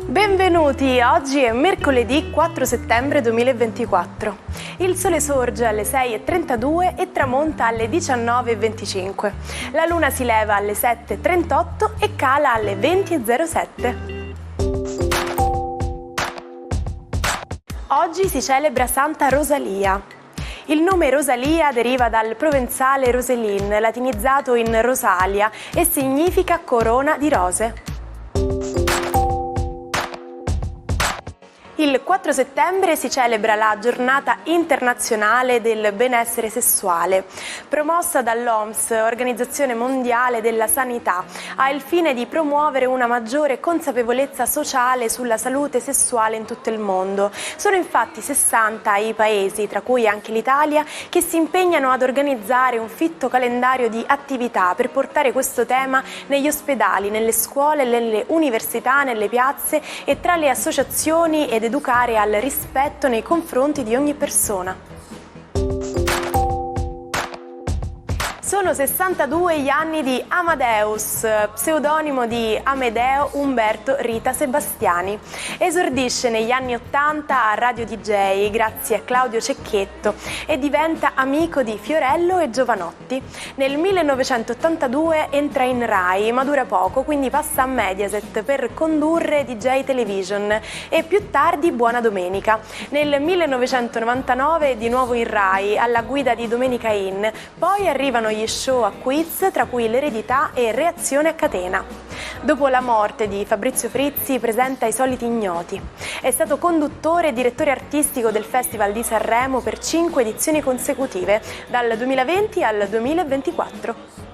Benvenuti, oggi è mercoledì 4 settembre 2024. Il sole sorge alle 6:32 e tramonta alle 19:25. La luna si leva alle 7:38 e cala alle 20:07. Oggi si celebra Santa Rosalia. Il nome Rosalia deriva dal provenzale Roselin, latinizzato in Rosalia, e significa corona di rose. Il 4 settembre si celebra la Giornata internazionale del benessere sessuale. Promossa dall'OMS, Organizzazione Mondiale della Sanità, ha il fine di promuovere una maggiore consapevolezza sociale sulla salute sessuale in tutto il mondo. Sono infatti 60 i paesi, tra cui anche l'Italia, che si impegnano ad organizzare un fitto calendario di attività per portare questo tema negli ospedali, nelle scuole, nelle università, nelle piazze e tra le associazioni ed educare al rispetto nei confronti di ogni persona. Sono 62 gli anni di Amadeus, pseudonimo di Amedeo Umberto Rita Sebastiani. Esordisce negli anni 80 a Radio DJ grazie a Claudio Cecchetto e diventa amico di Fiorello e Giovanotti. Nel 1982 entra in Rai, ma dura poco, quindi passa a Mediaset per condurre DJ Television e più tardi Buona Domenica. Nel 1999 di nuovo in Rai, alla guida di Domenica In. Poi arrivano gli show a quiz, tra cui L'eredità e Reazione a catena. Dopo la morte di Fabrizio Frizzi presenta I soliti ignoti. È stato conduttore e direttore artistico del Festival di Sanremo per 5 edizioni consecutive, dal 2020 al 2024.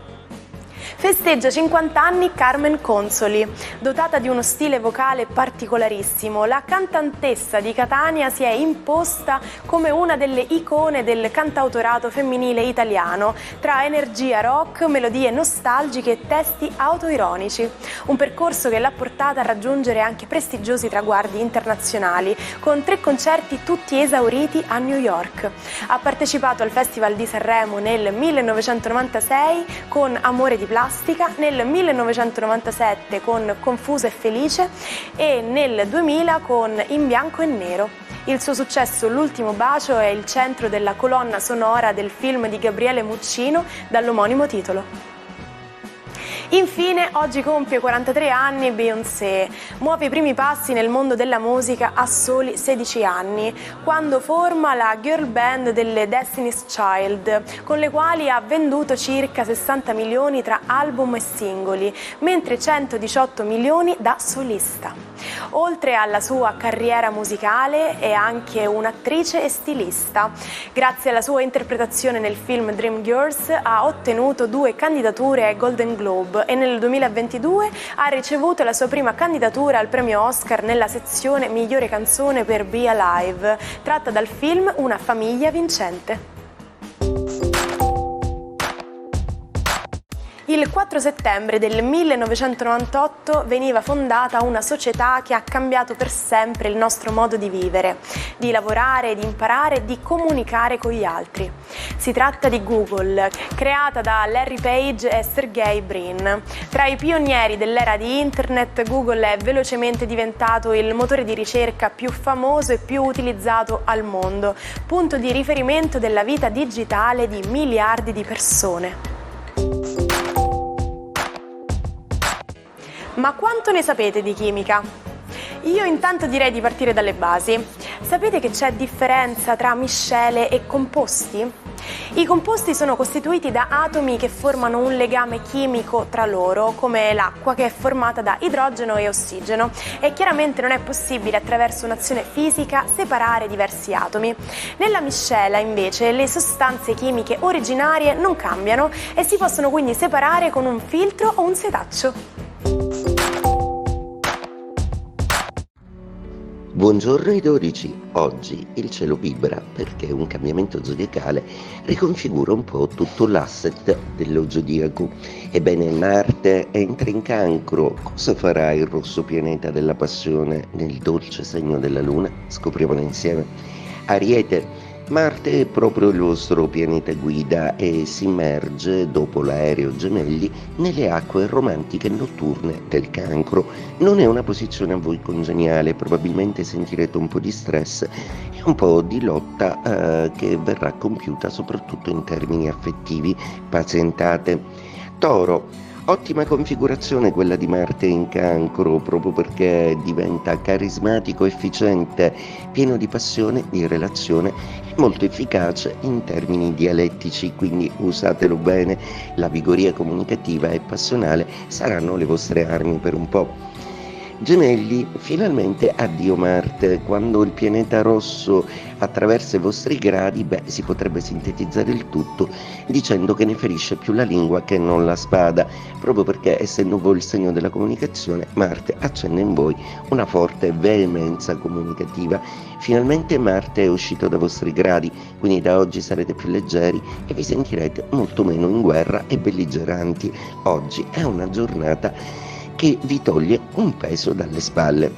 Festeggia 50 anni Carmen Consoli. Dotata di uno stile vocale particolarissimo, la cantantessa di Catania si è imposta come una delle icone del cantautorato femminile italiano, tra energia rock, melodie nostalgiche e testi autoironici. Un percorso che l'ha portata a raggiungere anche prestigiosi traguardi internazionali, con 3 concerti tutti esauriti a New York. Ha partecipato al Festival di Sanremo nel 1996 con Amore di plastica, nel 1997 con Confusa e felice e nel 2000 con In bianco e nero. Il suo successo L'ultimo bacio è il centro della colonna sonora del film di Gabriele Muccino dall'omonimo titolo. Infine, oggi compie 43 anni Beyoncé. Muove i primi passi nel mondo della musica a soli 16 anni, quando forma la girl band delle Destiny's Child, con le quali ha venduto circa 60 milioni tra album e singoli, mentre 118 milioni da solista. Oltre alla sua carriera musicale è anche un'attrice e stilista. Grazie alla sua interpretazione nel film Dreamgirls ha ottenuto 2 candidature ai Golden Globe e nel 2022 ha ricevuto la sua prima candidatura al premio Oscar nella sezione Migliore canzone per Be Alive, tratta dal film Una famiglia vincente. Il 4 settembre del 1998 veniva fondata una società che ha cambiato per sempre il nostro modo di vivere, di lavorare, di imparare e di comunicare con gli altri. Si tratta di Google, creata da Larry Page e Sergey Brin. Tra i pionieri dell'era di Internet, Google è velocemente diventato il motore di ricerca più famoso e più utilizzato al mondo, punto di riferimento della vita digitale di miliardi di persone. Ma quanto ne sapete di chimica? Io intanto direi di partire dalle basi. Sapete che c'è differenza tra miscele e composti? I composti sono costituiti da atomi che formano un legame chimico tra loro, come l'acqua che è formata da idrogeno e ossigeno, e chiaramente non è possibile attraverso un'azione fisica separare diversi atomi. Nella miscela invece le sostanze chimiche originarie non cambiano e si possono quindi separare con un filtro o un setaccio. Buongiorno ai 12, oggi il cielo vibra perché un cambiamento zodiacale riconfigura un po' tutto l'asset dello zodiaco. Ebbene, Marte entra in Cancro. Cosa farà il rosso pianeta della passione nel dolce segno della Luna? Scopriamolo insieme. Ariete, Marte è proprio il vostro pianeta guida e si immerge, dopo l'aereo Gemelli, nelle acque romantiche notturne del Cancro. Non è una posizione a voi congeniale, probabilmente sentirete un po' di stress e un po' di lotta che verrà compiuta soprattutto in termini affettivi. Pazientate. Toro, ottima configurazione quella di Marte in Cancro, proprio perché diventa carismatico, efficiente, pieno di passione, di relazione e molto efficace in termini dialettici, quindi usatelo bene. La vigoria comunicativa e passionale saranno le vostre armi per un po'. Gemelli, finalmente addio Marte. Quando il pianeta rosso attraversa i vostri gradi, si potrebbe sintetizzare il tutto dicendo che ne ferisce più la lingua che non la spada, proprio perché, essendo voi il segno della comunicazione, Marte accende in voi una forte veemenza comunicativa. Finalmente Marte è uscito dai vostri gradi, quindi da oggi sarete più leggeri e vi sentirete molto meno in guerra e belligeranti. Oggi è una giornata che vi toglie un peso dalle spalle.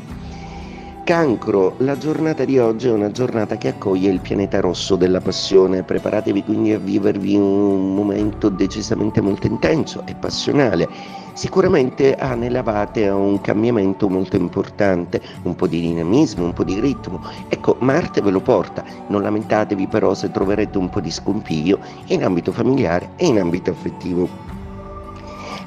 Cancro, la giornata di oggi è una giornata che accoglie il pianeta rosso della passione. Preparatevi quindi a vivervi un momento decisamente molto intenso e passionale. Sicuramente annelavate a un cambiamento molto importante, un po' di dinamismo, un po' di ritmo. Ecco, Marte ve lo porta. Non lamentatevi però se troverete un po' di scompiglio in ambito familiare e in ambito affettivo.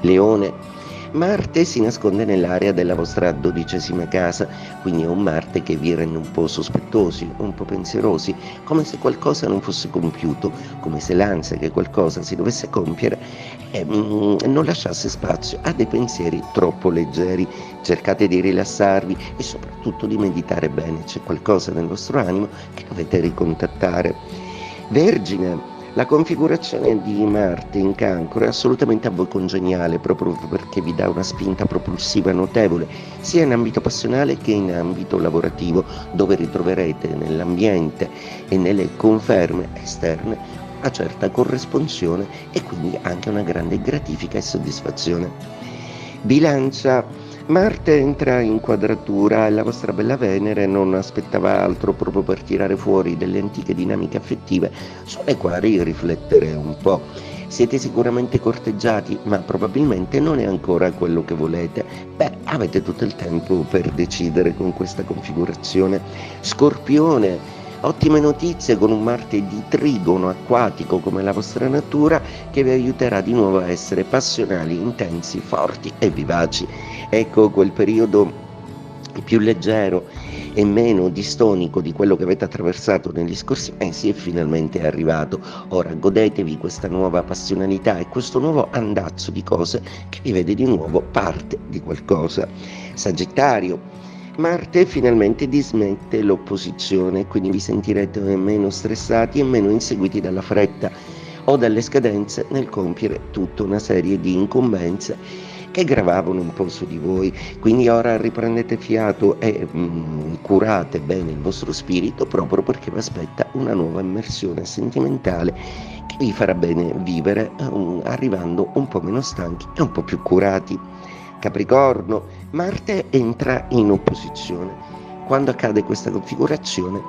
Leone, Marte si nasconde nell'area della vostra 12ª casa, quindi è un Marte che vi rende un po' sospettosi, un po' pensierosi, come se qualcosa non fosse compiuto, come se l'ansia che qualcosa si dovesse compiere non lasciasse spazio a dei pensieri troppo leggeri. Cercate di rilassarvi e soprattutto di meditare bene, c'è qualcosa nel vostro animo che dovete ricontattare. Vergine, la configurazione di Marte in Cancro è assolutamente a voi congeniale, proprio perché vi dà una spinta propulsiva notevole, sia in ambito passionale che in ambito lavorativo, dove ritroverete nell'ambiente e nelle conferme esterne una certa corresponsione e quindi anche una grande gratifica e soddisfazione. Bilancia, Marte entra in quadratura e la vostra bella Venere non aspettava altro proprio per tirare fuori delle antiche dinamiche affettive sulle quali riflettere un po'. Siete sicuramente corteggiati, ma probabilmente non è ancora quello che volete. Avete tutto il tempo per decidere con questa configurazione. Scorpione, ottime notizie con un Marte di trigono acquatico come la vostra natura che vi aiuterà di nuovo a essere passionali, intensi, forti e vivaci. Ecco quel periodo più leggero e meno distonico di quello che avete attraversato negli scorsi mesi è finalmente arrivato. Ora godetevi questa nuova passionalità e questo nuovo andazzo di cose che vi vede di nuovo parte di qualcosa. Sagittario, Marte finalmente dismette l'opposizione, quindi vi sentirete meno stressati e meno inseguiti dalla fretta o dalle scadenze nel compiere tutta una serie di incombenze che gravavano un po' su di voi. Quindi ora riprendete fiato e curate bene il vostro spirito, proprio perché vi aspetta una nuova immersione sentimentale che vi farà bene vivere, arrivando un po' meno stanchi e un po' più curati. Capricorno, Marte entra in opposizione. Quando accade questa configurazione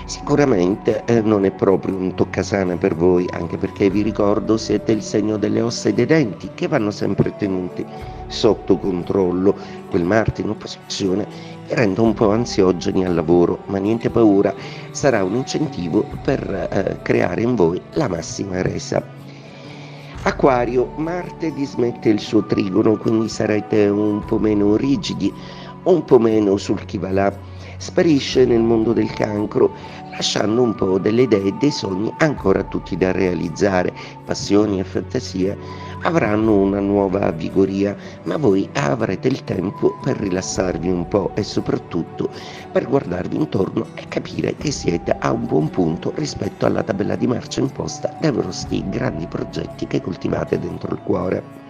sicuramente non è proprio un toccasana per voi, anche perché vi ricordo siete il segno delle ossa e dei denti che vanno sempre tenuti sotto controllo. Quel Marte in opposizione vi rende un po' ansiogeni al lavoro, ma niente paura, sarà un incentivo per creare in voi la massima resa. Acquario, Marte dismette il suo trigono, quindi sarete un po' meno rigidi, un po' meno sul chi va là. Sparisce nel mondo del Cancro, lasciando un po' delle idee e dei sogni ancora tutti da realizzare. Passioni e fantasie avranno una nuova vigoria, ma voi avrete il tempo per rilassarvi un po' e soprattutto per guardarvi intorno e capire che siete a un buon punto rispetto alla tabella di marcia imposta dai vostri grandi progetti che coltivate dentro il cuore.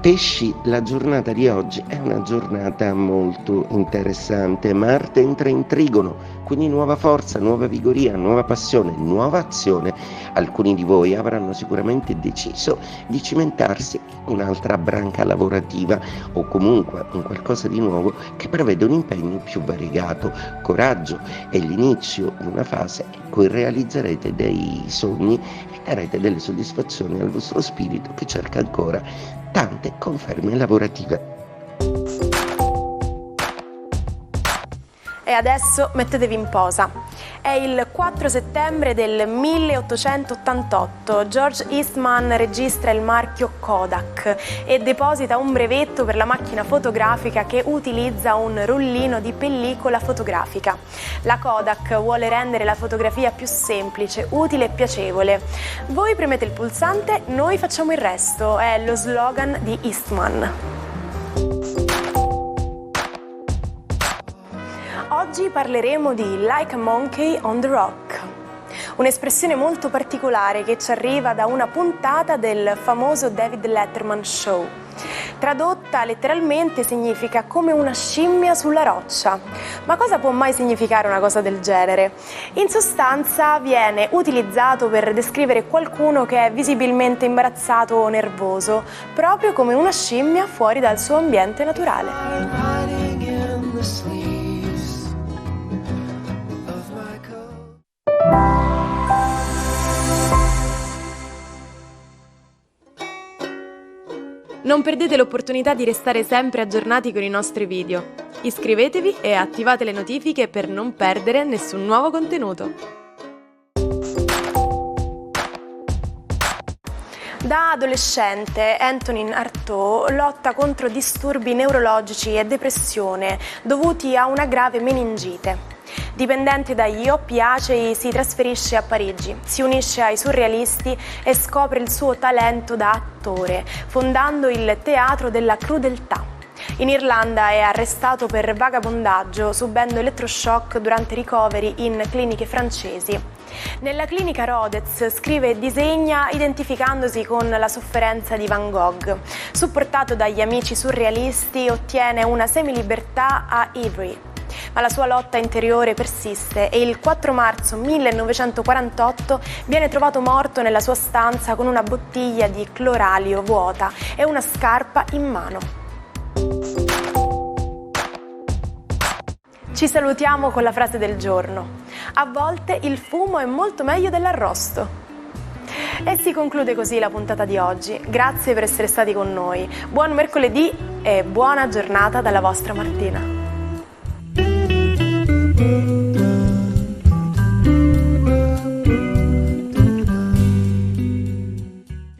Pesci, la giornata di oggi è una giornata molto interessante. Marte entra in trigono, quindi nuova forza, nuova vigoria, nuova passione, nuova azione. Alcuni di voi avranno sicuramente deciso di cimentarsi in un'altra branca lavorativa o comunque in qualcosa di nuovo che prevede un impegno più variegato. Coraggio, è l'inizio di una fase in cui realizzerete dei sogni e darete delle soddisfazioni al vostro spirito che cerca ancora tante conferme lavorative. E adesso mettetevi in posa. È il 4 settembre del 1888. George Eastman registra il marchio Kodak e deposita un brevetto per la macchina fotografica che utilizza un rullino di pellicola fotografica. La Kodak vuole rendere la fotografia più semplice, utile e piacevole. Voi premete il pulsante, noi facciamo il resto. È lo slogan di Eastman. Oggi parleremo di Like a Monkey on the Rock, un'espressione molto particolare che ci arriva da una puntata del famoso David Letterman Show. Tradotta letteralmente significa come una scimmia sulla roccia. Ma cosa può mai significare una cosa del genere? In sostanza viene utilizzato per descrivere qualcuno che è visibilmente imbarazzato o nervoso, proprio come una scimmia fuori dal suo ambiente naturale. Non perdete l'opportunità di restare sempre aggiornati con i nostri video. Iscrivetevi e attivate le notifiche per non perdere nessun nuovo contenuto. Da adolescente Antonin Artaud lotta contro disturbi neurologici e depressione dovuti a una grave meningite. Dipendente dagli oppiacei si trasferisce a Parigi, si unisce ai surrealisti e scopre il suo talento da attore, fondando il Teatro della Crudeltà. In Irlanda è arrestato per vagabondaggio, subendo elettroshock durante ricoveri in cliniche francesi. Nella clinica Rodez scrive e disegna identificandosi con la sofferenza di Van Gogh. Supportato dagli amici surrealisti ottiene una semilibertà a Ivry. Ma la sua lotta interiore persiste e il 4 marzo 1948 viene trovato morto nella sua stanza con una bottiglia di cloralio vuota e una scarpa in mano. Ci salutiamo con la frase del giorno. A volte il fumo è molto meglio dell'arrosto. E si conclude così la puntata di oggi. Grazie per essere stati con noi. Buon mercoledì e buona giornata dalla vostra Martina.